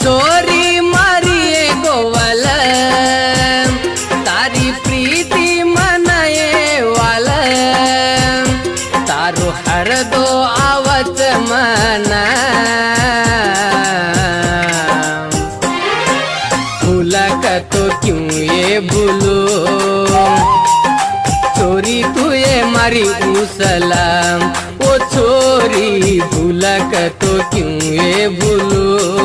चोरी मारिए गोवल तारी प्रीति मनाए वाल तारो हर दो आवत मना भूलक तो क्यों ये भूलो चोरी तू ये मारी सलाम ओ छोरी भूलक तो क्यों ये भूलो।